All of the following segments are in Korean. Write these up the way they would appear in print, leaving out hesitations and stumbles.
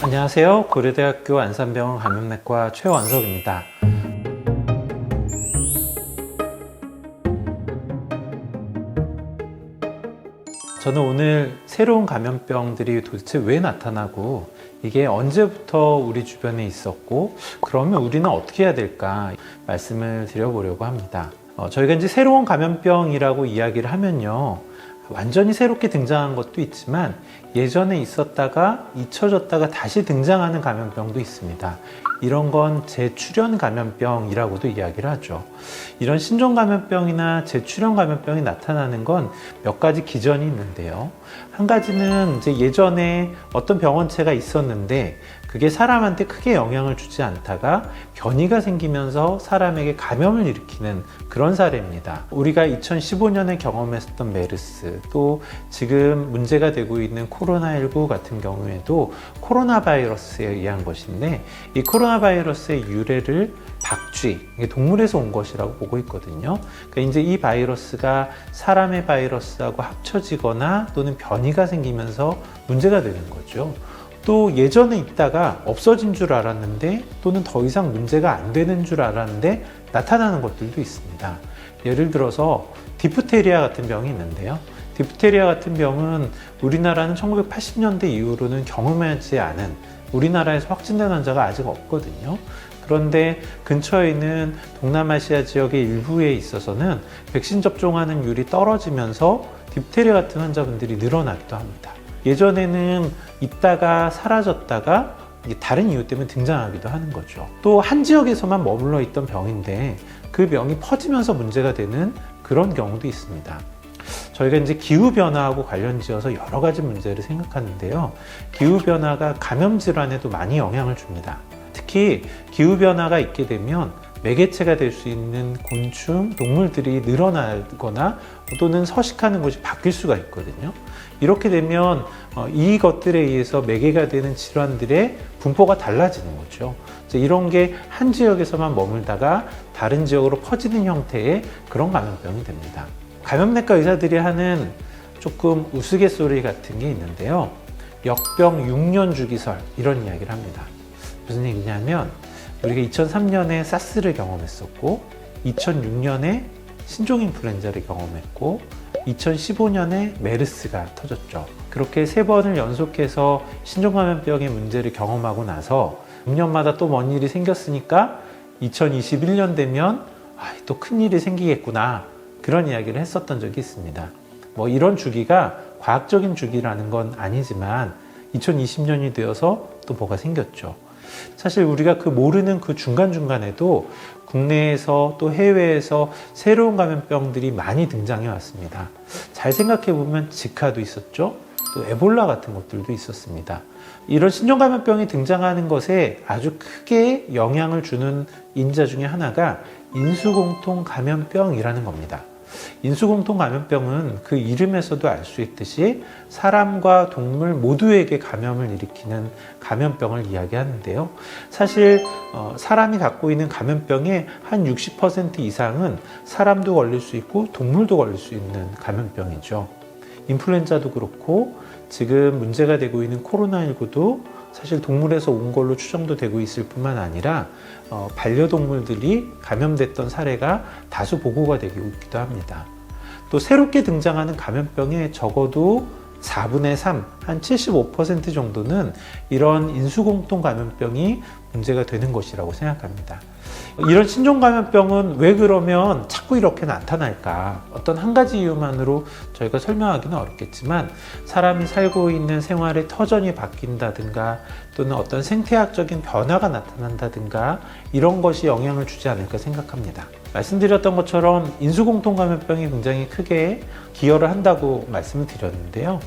안녕하세요. 고려대학교 안산병원 감염내과 최원석입니다. 저는 오늘 새로운 감염병들이 도대체 왜 나타나고 이게 언제부터 우리 주변에 있었고 그러면 우리는 어떻게 해야 될까 말씀을 드려보려고 합니다. 저희가 이제 새로운 감염병이라고 이야기를 하면요, 완전히 새롭게 등장한 것도 있지만 예전에 있었다가 잊혀졌다가 다시 등장하는 감염병도 있습니다. 이런 건 재출현 감염병이라고도 이야기를 하죠. 이런 신종 감염병이나 재출현 감염병이 나타나는 건 몇 가지 기전이 있는데요. 한 가지는 이제 예전에 어떤 병원체가 있었는데 그게 사람한테 크게 영향을 주지 않다가 변이가 생기면서 사람에게 감염을 일으키는 그런 사례입니다. 우리가 2015년에 경험했었던 메르스, 또 지금 문제가 되고 있는 코로나19 같은 경우에도 코로나 바이러스에 의한 것인데, 이 코로나 바이러스의 유래를 박쥐, 동물에서 온 것이라고 보고 있거든요. 그러니까 이제 이 바이러스가 사람의 바이러스하고 합쳐지거나 또는 변이가 생기면서 문제가 되는 거죠. 또 예전에 있다가 없어진 줄 알았는데 또는 더 이상 문제가 안 되는 줄 알았는데 나타나는 것들도 있습니다. 예를 들어서 디프테리아 같은 병이 있는데요. 디프테리아 같은 병은 우리나라는 1980년대 이후로는 경험하지 않은, 우리나라에서 확진된 환자가 아직 없거든요. 그런데 근처에 있는 동남아시아 지역의 일부에 있어서는 백신 접종하는 율이 떨어지면서 디프테리아 같은 환자분들이 늘어나기도 합니다. 예전에는 있다가 사라졌다가 다른 이유 때문에 등장하기도 하는 거죠. 또 한 지역에서만 머물러 있던 병인데 그 병이 퍼지면서 문제가 되는 그런 경우도 있습니다. 저희가 이제 기후변화하고 관련지어서 여러 가지 문제를 생각하는데요. 기후변화가 감염질환에도 많이 영향을 줍니다. 특히 기후변화가 있게 되면 매개체가 될 수 있는 곤충, 동물들이 늘어나거나 또는 서식하는 곳이 바뀔 수가 있거든요. 이렇게 되면 이것들에 의해서 매개가 되는 질환들의 분포가 달라지는 거죠. 이런 게 한 지역에서만 머물다가 다른 지역으로 퍼지는 형태의 그런 감염병이 됩니다. 감염내과 의사들이 하는 조금 우스갯소리 같은 게 있는데요. 역병 6년 주기설, 이런 이야기를 합니다. 무슨 얘기냐면 우리가 2003년에 사스를 경험했었고 2006년에 신종 인플루엔자를 경험했고 2015년에 메르스가 터졌죠. 그렇게 3번을 연속해서 신종감염병의 문제를 경험하고 나서 6년마다 또 뭔 일이 생겼으니까 2021년 되면 또 큰일이 생기겠구나, 그런 이야기를 했었던 적이 있습니다. 뭐 이런 주기가 과학적인 주기라는 건 아니지만 2020년이 되어서 또 뭐가 생겼죠. 사실 우리가 모르는 그 중간중간에도 국내에서 또 해외에서 새로운 감염병들이 많이 등장해 왔습니다. 잘 생각해 보면 지카도 있었죠. 또 에볼라 같은 것들도 있었습니다. 이런 신종 감염병이 등장하는 것에 아주 크게 영향을 주는 인자 중에 하나가 인수공통 감염병이라는 겁니다. 인수공통 감염병은 그 이름에서도 알 수 있듯이 사람과 동물 모두에게 감염을 일으키는 감염병을 이야기하는데요. 사실 사람이 갖고 있는 감염병의 한 60% 이상은 사람도 걸릴 수 있고 동물도 걸릴 수 있는 감염병이죠. 인플루엔자도 그렇고 지금 문제가 되고 있는 코로나19도 사실 동물에서 온 걸로 추정도 되고 있을 뿐만 아니라 반려동물들이 감염됐던 사례가 다수 보고가 되고 있기도 합니다. 또 새롭게 등장하는 감염병의 적어도 4분의 3, 한 75% 정도는 이런 인수공통 감염병이 문제가 되는 것이라고 생각합니다. 이런 신종 감염병은 왜 그러면 자꾸 이렇게 나타날까? 어떤 한 가지 이유만으로 저희가 설명하기는 어렵겠지만 사람이 살고 있는 생활의 터전이 바뀐다든가 또는 어떤 생태학적인 변화가 나타난다든가 이런 것이 영향을 주지 않을까 생각합니다. 말씀드렸던 것처럼 인수공통 감염병이 굉장히 크게 기여를 한다고 말씀을 드렸는데요.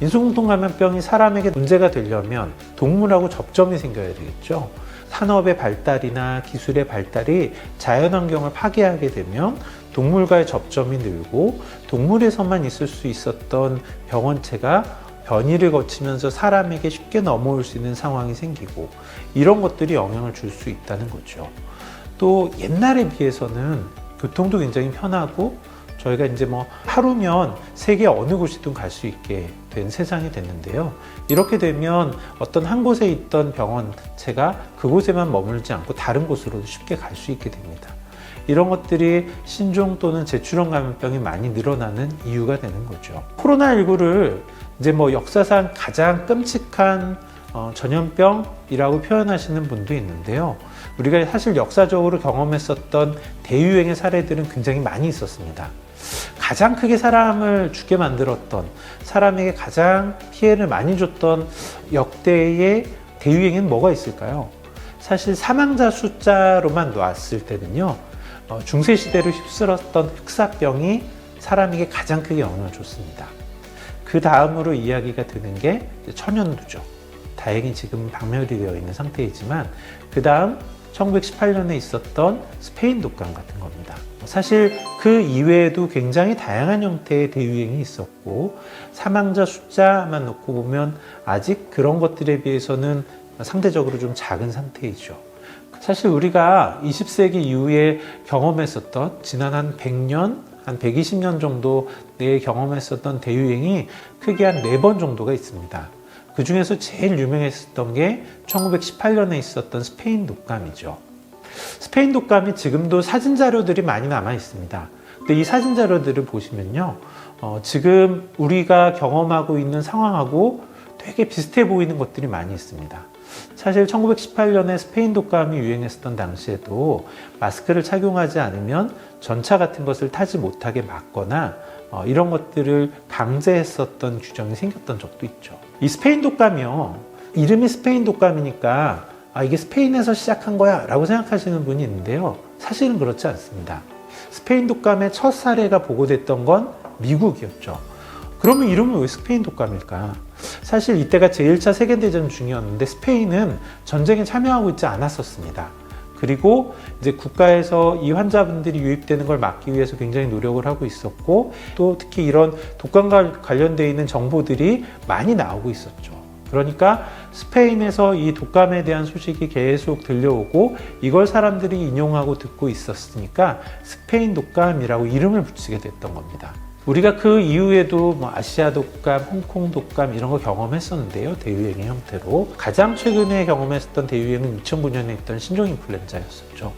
인수공통 감염병이 사람에게 문제가 되려면 동물하고 접점이 생겨야 되겠죠. 산업의 발달이나 기술의 발달이 자연환경을 파괴하게 되면 동물과의 접점이 늘고 동물에서만 있을 수 있었던 병원체가 변이를 거치면서 사람에게 쉽게 넘어올 수 있는 상황이 생기고 이런 것들이 영향을 줄 수 있다는 거죠. 또 옛날에 비해서는 교통도 굉장히 편하고 저희가 이제 뭐 하루면 세계 어느 곳이든 갈 수 있게 된 세상이 됐는데요. 이렇게 되면 어떤 한 곳에 있던 병원체가 그곳에만 머물지 않고 다른 곳으로도 쉽게 갈 수 있게 됩니다. 이런 것들이 신종 또는 제출형 감염병이 많이 늘어나는 이유가 되는 거죠. 코로나19를 이제 뭐 역사상 가장 끔찍한 전염병이라고 표현하시는 분도 있는데요. 우리가 사실 역사적으로 경험했었던 대유행의 사례들은 굉장히 많이 있었습니다. 가장 크게 사람을 죽게 만들었던, 사람에게 가장 피해를 많이 줬던 역대의 대유행은 뭐가 있을까요? 사실 사망자 숫자로만 놨을 때는요, 중세시대를 휩쓸었던 흑사병이 사람에게 가장 크게 영향을 줬습니다. 그 다음으로 이야기가 되는 게 천연두죠. 다행히 지금 박멸이 되어 있는 상태이지만 그 다음 1918년에 있었던 스페인 독감 같은 겁니다. 사실 그 이외에도 굉장히 다양한 형태의 대유행이 있었고 사망자 숫자만 놓고 보면 아직 그런 것들에 비해서는 상대적으로 좀 작은 상태이죠. 사실 우리가 20세기 이후에 경험했었던 지난 한 100년, 한 120년 정도 내에 경험했었던 대유행이 크게 한 4번 정도가 있습니다. 그 중에서 제일 유명했었던 게 1918년에 있었던 스페인 독감이죠. 스페인 독감이 지금도 사진 자료들이 많이 남아 있습니다. 근데 이 사진 자료들을 보시면요, 지금 우리가 경험하고 있는 상황하고 되게 비슷해 보이는 것들이 많이 있습니다. 사실 1918년에 스페인 독감이 유행했었던 당시에도 마스크를 착용하지 않으면 전차 같은 것을 타지 못하게 막거나 이런 것들을 강제했었던 규정이 생겼던 적도 있죠. 이 스페인 독감이요, 이름이 스페인 독감이니까 이게 스페인에서 시작한 거야 라고 생각하시는 분이 있는데요. 사실은 그렇지 않습니다. 스페인 독감의 첫 사례가 보고됐던 건 미국이었죠. 그러면 이름은 왜 스페인 독감일까? 사실 이때가 제1차 세계대전 중이었는데 스페인은 전쟁에 참여하고 있지 않았었습니다. 그리고 이제 국가에서 이 환자분들이 유입되는 걸 막기 위해서 굉장히 노력을 하고 있었고 또 특히 이런 독감과 관련되어 있는 정보들이 많이 나오고 있었죠. 그러니까 스페인에서 이 독감에 대한 소식이 계속 들려오고 이걸 사람들이 인용하고 듣고 있었으니까 스페인 독감이라고 이름을 붙이게 됐던 겁니다. 우리가 그 이후에도 뭐 아시아 독감, 홍콩 독감 이런 거 경험했었는데요. 대유행의 형태로. 가장 최근에 경험했었던 대유행은 2009년에 있던 신종 인플루엔자였었죠.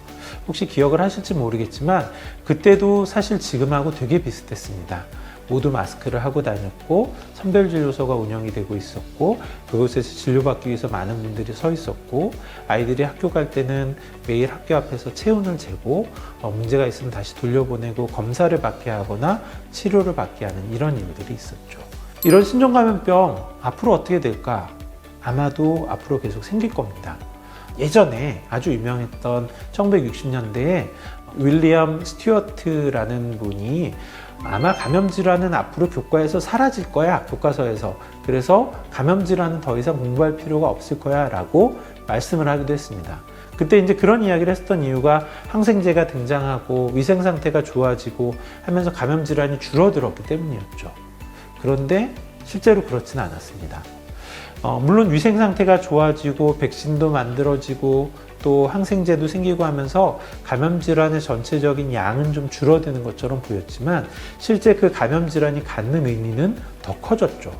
혹시 기억을 하실지 모르겠지만 그때도 사실 지금하고 되게 비슷했습니다. 모두 마스크를 하고 다녔고 선별진료소가 운영이 되고 있었고 그곳에서 진료받기 위해서 많은 분들이 서 있었고 아이들이 학교 갈 때는 매일 학교 앞에서 체온을 재고 문제가 있으면 다시 돌려보내고 검사를 받게 하거나 치료를 받게 하는 이런 일들이 있었죠. 이런 신종감염병 앞으로 어떻게 될까? 아마도 앞으로 계속 생길 겁니다. 예전에 아주 유명했던 1960년대에 윌리엄 스튜어트라는 분이 아마 감염질환은 앞으로 교과에서 사라질 거야, 교과서에서. 그래서 감염질환은 더 이상 공부할 필요가 없을 거야 라고 말씀을 하기도 했습니다. 그때 이제 그런 이야기를 했었던 이유가 항생제가 등장하고 위생 상태가 좋아지고 하면서 감염질환이 줄어들었기 때문이었죠. 그런데 실제로 그렇지는 않았습니다. 물론 위생 상태가 좋아지고 백신도 만들어지고 또 항생제도 생기고 하면서 감염질환의 전체적인 양은 좀 줄어드는 것처럼 보였지만 실제 그 감염질환이 갖는 의미는 더 커졌죠.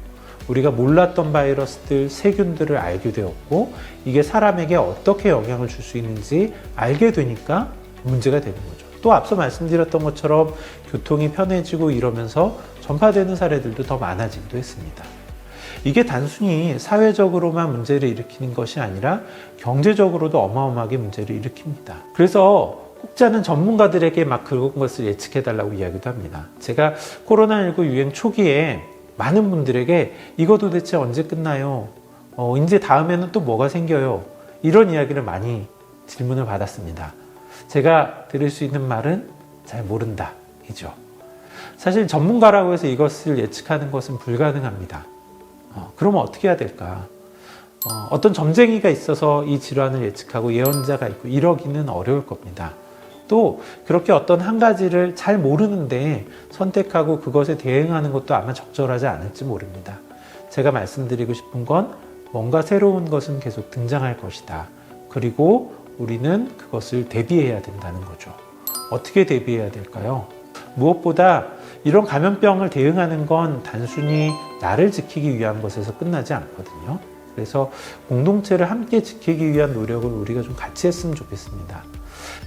우리가 몰랐던 바이러스들, 세균들을 알게 되었고 이게 사람에게 어떻게 영향을 줄 수 있는지 알게 되니까 문제가 되는 거죠. 또 앞서 말씀드렸던 것처럼 교통이 편해지고 이러면서 전파되는 사례들도 더 많아지기도 했습니다. 이게 단순히 사회적으로만 문제를 일으키는 것이 아니라 경제적으로도 어마어마하게 문제를 일으킵니다. 그래서 혹자는 전문가들에게 막 그런 것을 예측해달라고 이야기도 합니다. 제가 코로나19 유행 초기에 많은 분들에게 이거 도대체 언제 끝나요? 이제 다음에는 또 뭐가 생겨요? 이런 이야기를 많이 질문을 받았습니다. 제가 들을 수 있는 말은 잘 모른다 이죠. 사실 전문가라고 해서 이것을 예측하는 것은 불가능합니다. 그러면 어떻게 해야 될까? 어떤 점쟁이가 있어서 이 질환을 예측하고 예언자가 있고 이러기는 어려울 겁니다. 또 그렇게 어떤 한 가지를 잘 모르는데 선택하고 그것에 대응하는 것도 아마 적절하지 않을지 모릅니다. 제가 말씀드리고 싶은 건 뭔가 새로운 것은 계속 등장할 것이다. 그리고 우리는 그것을 대비해야 된다는 거죠. 어떻게 대비해야 될까요? 무엇보다 이런 감염병을 대응하는 건 단순히 나를 지키기 위한 것에서 끝나지 않거든요. 그래서 공동체를 함께 지키기 위한 노력을 우리가 좀 같이 했으면 좋겠습니다.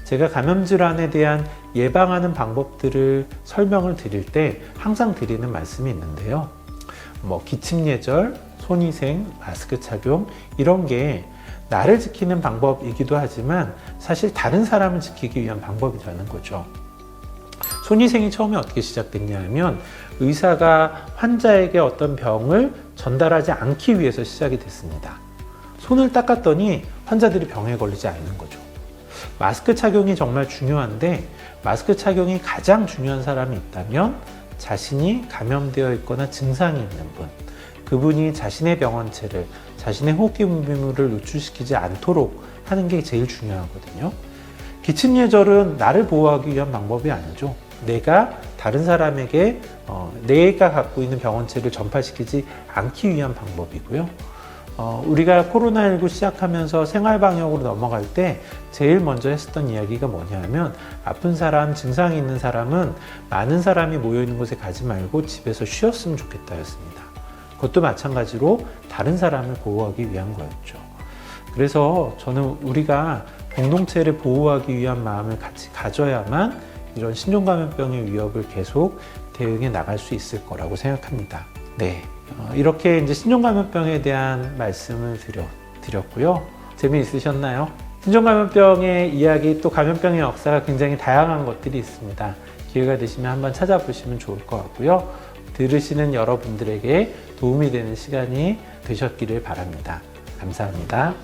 제가 감염질환에 대한 예방하는 방법들을 설명을 드릴 때 항상 드리는 말씀이 있는데요. 기침예절, 손위생, 마스크 착용 이런 게 나를 지키는 방법이기도 하지만 사실 다른 사람을 지키기 위한 방법이라는 거죠. 손위생이 처음에 어떻게 시작됐냐 하면 의사가 환자에게 어떤 병을 전달하지 않기 위해서 시작이 됐습니다. 손을 닦았더니 환자들이 병에 걸리지 않는 거죠. 마스크 착용이 정말 중요한데 마스크 착용이 가장 중요한 사람이 있다면 자신이 감염되어 있거나 증상이 있는 분, 그분이 자신의 병원체를, 자신의 호흡기물을 노출시키지 않도록 하는 게 제일 중요하거든요. 기침예절은 나를 보호하기 위한 방법이 아니죠. 내가 다른 사람에게 내가 갖고 있는 병원체를 전파시키지 않기 위한 방법이고요. 우리가 코로나19 시작하면서 생활방역으로 넘어갈 때 제일 먼저 했었던 이야기가 뭐냐면 아픈 사람, 증상이 있는 사람은 많은 사람이 모여있는 곳에 가지 말고 집에서 쉬었으면 좋겠다 였습니다. 그것도 마찬가지로 다른 사람을 보호하기 위한 거였죠. 그래서 저는 우리가 공동체를 보호하기 위한 마음을 같이 가져야만 이런 신종감염병의 위협을 계속 대응해 나갈 수 있을 거라고 생각합니다. 네, 이렇게 이제 신종감염병에 대한 말씀을 드렸고요. 재미있으셨나요? 신종감염병의 이야기, 또 감염병의 역사가 굉장히 다양한 것들이 있습니다. 기회가 되시면 한번 찾아보시면 좋을 것 같고요. 들으시는 여러분들에게 도움이 되는 시간이 되셨기를 바랍니다. 감사합니다.